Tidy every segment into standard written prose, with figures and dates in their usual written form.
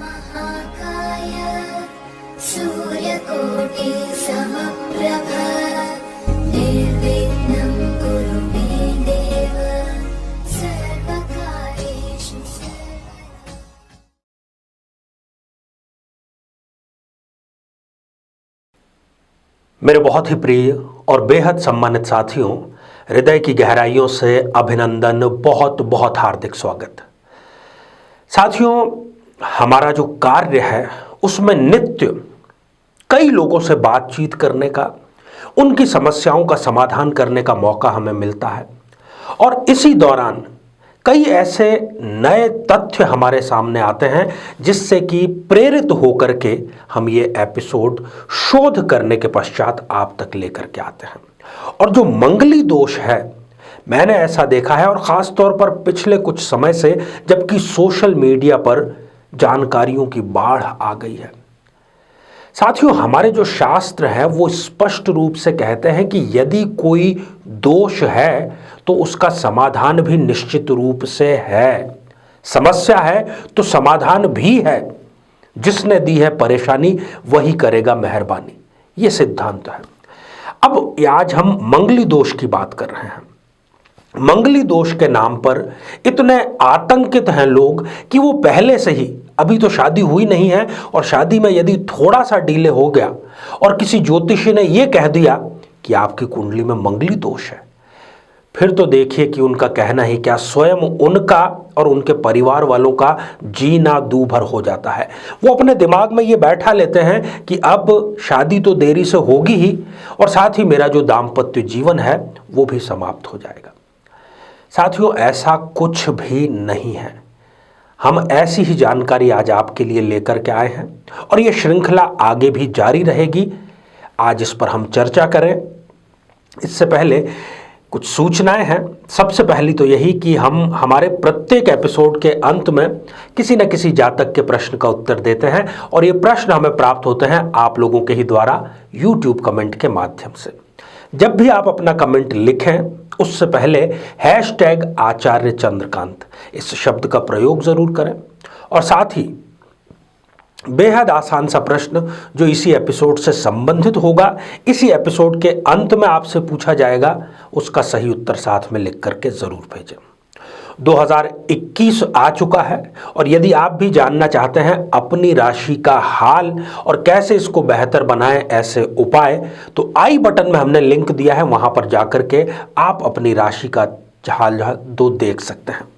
महाकाय सूर्यकोटि समप्रभ निर्विघ्नं कुरु मे देव सर्वकार्येषु सर्वदा। मेरे बहुत ही प्रिय और बेहद सम्मानित साथियों, हृदय की गहराइयों से अभिनंदन, बहुत बहुत हार्दिक स्वागत। साथियों, हमारा जो कार्य है उसमें नित्य कई लोगों से बातचीत करने का, उनकी समस्याओं का समाधान करने का मौका हमें मिलता है और इसी दौरान कई ऐसे नए तथ्य हमारे सामने आते हैं जिससे कि प्रेरित होकर के हम ये एपिसोड शोध करने के पश्चात आप तक लेकर के आते हैं। और जो मंगली दोष है, मैंने ऐसा देखा है और ख़ास तौर पर पिछले कुछ समय से, जबकि सोशल मीडिया पर जानकारियों की बाढ़ आ गई है। साथियों, हमारे जो शास्त्र है वो स्पष्ट रूप से कहते हैं कि यदि कोई दोष है तो उसका समाधान भी निश्चित रूप से है। समस्या है तो समाधान भी है। जिसने दी है परेशानी वही करेगा मेहरबानी, ये सिद्धांत है। अब आज हम मंगली दोष की बात कर रहे हैं। मंगली दोष के नाम पर इतने आतंकित हैं लोग कि वो पहले से ही, अभी तो शादी हुई नहीं है और शादी में यदि थोड़ा सा डिले हो गया और किसी ज्योतिषी ने ये कह दिया कि आपकी कुंडली में मंगली दोष है, फिर तो देखिए कि उनका कहना ही क्या, स्वयं उनका और उनके परिवार वालों का जीना दूभर हो जाता है। वो अपने दिमाग में ये बैठा लेते हैं कि अब शादी तो देरी से होगी ही और साथ ही मेरा जो दाम्पत्य जीवन है वो भी समाप्त हो जाएगा। साथियों, ऐसा कुछ भी नहीं है। हम ऐसी ही जानकारी आज आपके लिए लेकर के आए हैं और ये श्रृंखला आगे भी जारी रहेगी। आज इस पर हम चर्चा करें। इससे पहले कुछ सूचनाएं हैं। सबसे पहली तो यही कि हम हमारे प्रत्येक एपिसोड के अंत में किसी न किसी जातक के प्रश्न का उत्तर देते हैं और ये प्रश्न हमें प्राप्त होते हैं आप लोगों के ही द्वारा YouTube कमेंट के माध्यम से। जब भी आप अपना कमेंट लिखें उससे पहले #आचार्य चंद्रकांत इस शब्द का प्रयोग जरूर करें और साथ ही बेहद आसान सा प्रश्न जो इसी एपिसोड से संबंधित होगा, इसी एपिसोड के अंत में आपसे पूछा जाएगा, उसका सही उत्तर साथ में लिख करके जरूर भेजें। 2021 आ चुका है और यदि आप भी जानना चाहते हैं अपनी राशि का हाल और कैसे इसको बेहतर बनाएं, ऐसे उपाय, तो आई बटन में हमने लिंक दिया है, वहां पर जाकर के आप अपनी राशि का हाल दो देख सकते हैं।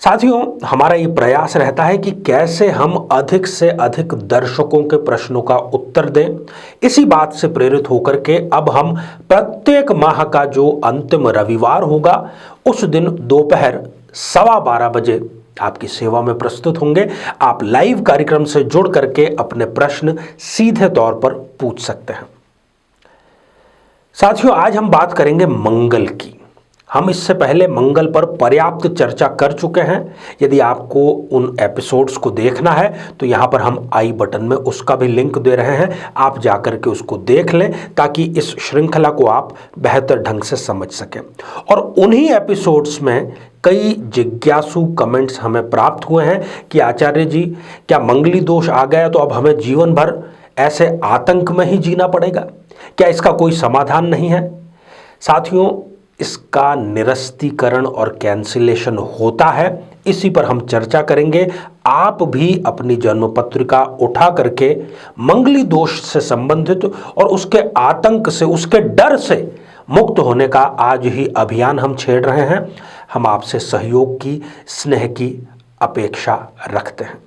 साथियों, हमारा ये प्रयास रहता है कि कैसे हम अधिक से अधिक दर्शकों के प्रश्नों का उत्तर दें। इसी बात से प्रेरित होकर के अब हम प्रत्येक माह का जो अंतिम रविवार होगा उस दिन दोपहर 12:15 बजे आपकी सेवा में प्रस्तुत होंगे। आप लाइव कार्यक्रम से जुड़ करके अपने प्रश्न सीधे तौर पर पूछ सकते हैं। साथियों, आज हम बात करेंगे मंगल की। हम इससे पहले मंगल पर पर्याप्त चर्चा कर चुके हैं। यदि आपको उन एपिसोड्स को देखना है तो यहाँ पर हम आई बटन में उसका भी लिंक दे रहे हैं, आप जाकर के उसको देख लें ताकि इस श्रृंखला को आप बेहतर ढंग से समझ सकें। और उन्हीं एपिसोड्स में कई जिज्ञासु कमेंट्स हमें प्राप्त हुए हैं कि आचार्य जी, क्या मंगली दोष आ गया तो अब हमें जीवन भर ऐसे आतंक में ही जीना पड़ेगा? क्या इसका कोई समाधान नहीं है? साथियों, इसका निरस्तीकरण और कैंसिलेशन होता है, इसी पर हम चर्चा करेंगे। आप भी अपनी जन्म पत्रिका उठा करके मंगली दोष से संबंधित और उसके आतंक से, उसके डर से मुक्त होने का आज ही अभियान हम छेड़ रहे हैं। हम आपसे सहयोग की, स्नेह की अपेक्षा रखते हैं।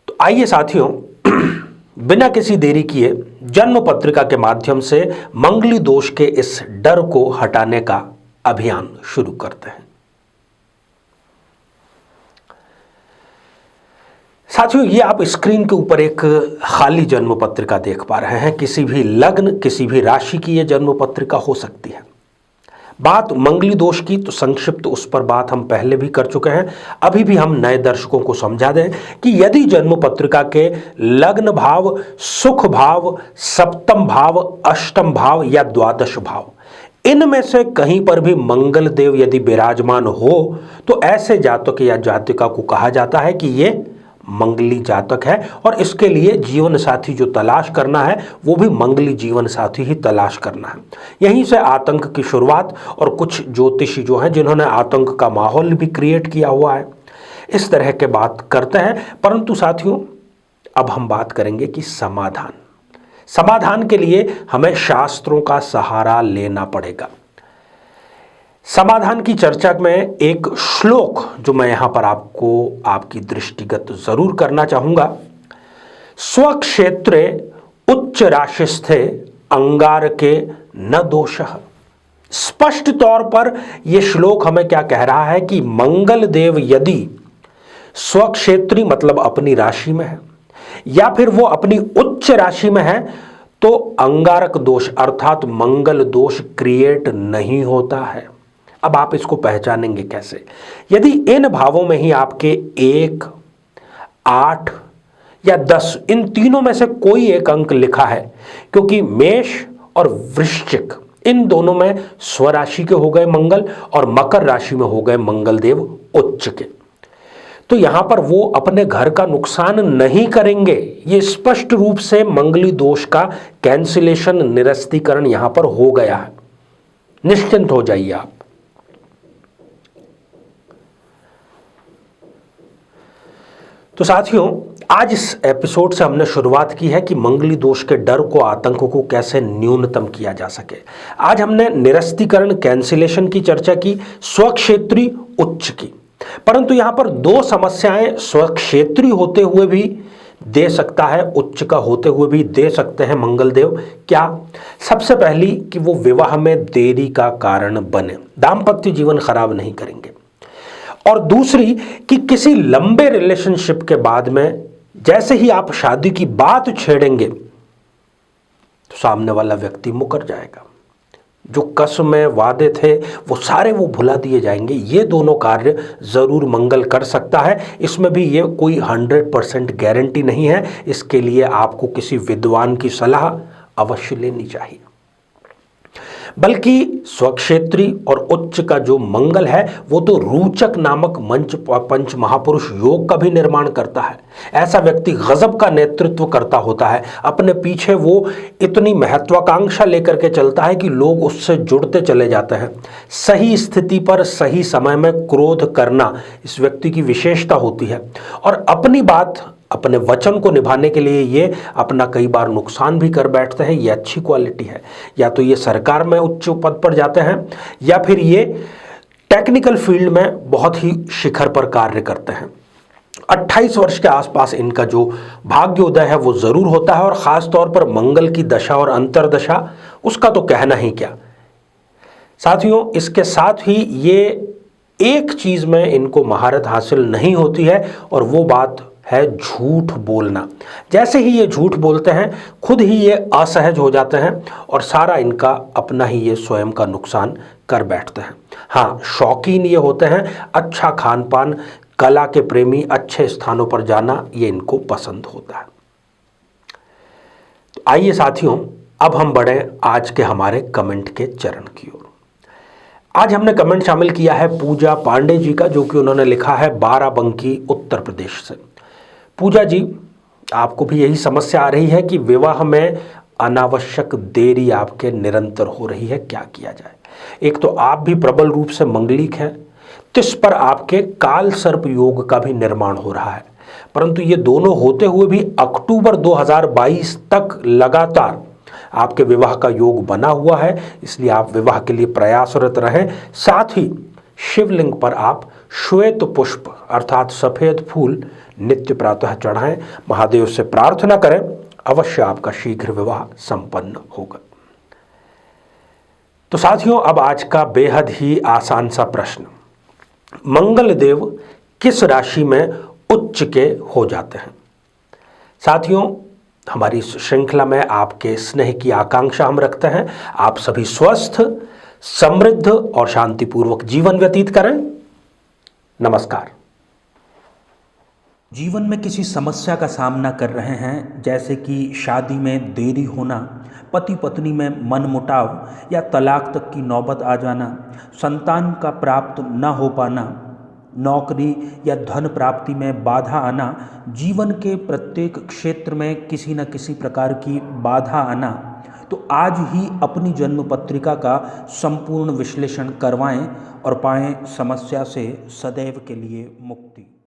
तो आइए साथियों, बिना किसी देरी किए जन्म पत्रिका के माध्यम से मंगली दोष के इस डर को हटाने का अभियान शुरू करते हैं। साथियों, ये आप स्क्रीन के ऊपर एक खाली जन्म पत्रिका देख पा रहे हैं। किसी भी लग्न, किसी भी राशि की यह जन्म पत्रिका हो सकती है। बात मंगली दोष की तो संक्षिप्त उस पर बात हम पहले भी कर चुके हैं। अभी भी हम नए दर्शकों को समझा दें कि यदि जन्म पत्रिका के लग्न भाव, सुख भाव, सप्तम भाव, अष्टम भाव या द्वादश भाव, इनमें से कहीं पर भी मंगल देव यदि विराजमान हो तो ऐसे जातक या जातिका को कहा जाता है कि ये मंगली जातक है, और इसके लिए जीवन साथी जो तलाश करना है वो भी मंगली जीवन साथी ही तलाश करना है। यहीं से आतंक की शुरुआत, और कुछ ज्योतिषी जो हैं जिन्होंने आतंक का माहौल भी क्रिएट किया हुआ है, इस तरह के बात करते हैं। परंतु साथियों, अब हम बात करेंगे कि समाधान के लिए हमें शास्त्रों का सहारा लेना पड़ेगा। समाधान की चर्चा में एक श्लोक जो मैं यहां पर आपको आपकी दृष्टिगत जरूर करना चाहूंगा। स्वक्षेत्रे उच्च राशिस्थे अंगारके न दोषः। स्पष्ट तौर पर यह श्लोक हमें क्या कह रहा है कि मंगल देव यदि स्वक्षेत्री मतलब अपनी राशि में है, या फिर वो अपनी उच्च राशि में है, तो अंगारक दोष अर्थात मंगल दोष क्रिएट नहीं होता है। अब आप इसको पहचानेंगे कैसे? यदि इन भावों में ही आपके 1, 8 या 10 इन तीनों में से कोई एक अंक लिखा है, क्योंकि मेष और वृश्चिक इन दोनों में स्वराशि के हो गए मंगल और मकर राशि में हो गए मंगल देव उच्च के, तो यहां पर वो अपने घर का नुकसान नहीं करेंगे। ये स्पष्ट रूप से मंगली दोष का कैंसिलेशन, निरस्तीकरण यहां पर हो गया है। निश्चिंत हो जाइए आप। तो साथियों, आज इस एपिसोड से हमने शुरुआत की है कि मंगली दोष के डर को, आतंक को कैसे न्यूनतम किया जा सके। आज हमने निरस्तीकरण, कैंसिलेशन की चर्चा की, स्वक्षेत्री उच्च की। परंतु यहां पर दो समस्याएं स्वक्षेत्री होते हुए भी दे सकता है, उच्च का होते हुए भी दे सकते हैं मंगल देव। क्या? सबसे पहली कि वो विवाह में देरी का कारण बने, दाम्पत्य जीवन खराब नहीं करेंगे। और दूसरी कि किसी लंबे रिलेशनशिप के बाद में जैसे ही आप शादी की बात छेड़ेंगे तो सामने वाला व्यक्ति मुकर जाएगा। जो कसमें वादे थे वो सारे वो भुला दिए जाएंगे। ये दोनों कार्य जरूर मंगल कर सकता है। इसमें भी ये कोई 100% गारंटी नहीं है। इसके लिए आपको किसी विद्वान की सलाह अवश्य लेनी चाहिए। बल्कि स्वक्षेत्री और उच्च का जो मंगल है वो तो रूचक नामक पंच महापुरुष योग का भी निर्माण करता है। ऐसा व्यक्ति गजब का नेतृत्व करता होता है। अपने पीछे वो इतनी महत्वाकांक्षा लेकर के चलता है कि लोग उससे जुड़ते चले जाते हैं। सही स्थिति पर सही समय में क्रोध करना इस व्यक्ति की विशेषता होती है, और अपनी बात, अपने वचन को निभाने के लिए ये अपना कई बार नुकसान भी कर बैठते हैं। ये अच्छी क्वालिटी है। या तो ये सरकार में उच्च पद पर जाते हैं, या फिर ये टेक्निकल फील्ड में बहुत ही शिखर पर कार्य करते हैं। 28 वर्ष के आसपास इनका जो भाग्योदय है वो जरूर होता है, और खास तौर पर मंगल की दशा और अंतरदशा, उसका तो कहना ही क्या। साथियों, इसके साथ ही ये एक चीज में इनको महारत हासिल नहीं होती है, और वो बात है झूठ बोलना। जैसे ही ये झूठ बोलते हैं खुद ही ये असहज हो जाते हैं, और सारा इनका अपना ही ये स्वयं का नुकसान कर बैठते हैं। हाँ, शौकीन ये होते हैं, अच्छा खान पान, कला के प्रेमी, अच्छे स्थानों पर जाना ये इनको पसंद होता है। तो आइए साथियों, अब हम बढ़े आज के हमारे कमेंट के चरण की ओर। आज हमने कमेंट शामिल किया है पूजा पांडे जी का, जो कि उन्होंने लिखा है बाराबंकी उत्तर प्रदेश से। पूजा जी, आपको भी यही समस्या आ रही है कि विवाह में अनावश्यक देरी आपके निरंतर हो रही है। क्या किया जाए? एक तो आप भी प्रबल रूप से मंगलिक हैं, तिस पर आपके काल सर्प योग का भी निर्माण हो रहा है। परंतु ये दोनों होते हुए भी अक्टूबर 2022 तक लगातार आपके विवाह का योग बना हुआ है। इसलिए आप विवाह के लिए प्रयासरत रहें। साथ ही शिवलिंग पर आप श्वेत पुष्प अर्थात सफेद फूल नित्य प्रातः चढ़ाएं, महादेव से प्रार्थना करें, अवश्य आपका शीघ्र विवाह संपन्न होगा। तो साथियों, अब आज का बेहद ही आसान सा प्रश्न, मंगल देव किस राशि में उच्च के हो जाते हैं? साथियों, हमारी इस श्रृंखला में आपके स्नेह की आकांक्षा हम रखते हैं। आप सभी स्वस्थ, समृद्ध और शांतिपूर्वक जीवन व्यतीत करें। नमस्कार। जीवन में किसी समस्या का सामना कर रहे हैं, जैसे कि शादी में देरी होना, पति पत्नी में मनमुटाव या तलाक तक की नौबत आ जाना, संतान का प्राप्त न हो पाना, नौकरी या धन प्राप्ति में बाधा आना, जीवन के प्रत्येक क्षेत्र में किसी न किसी प्रकार की बाधा आना, तो आज ही अपनी जन्म पत्रिका का संपूर्ण विश्लेषण करवाएं और पाएं समस्या से सदैव के लिए मुक्ति।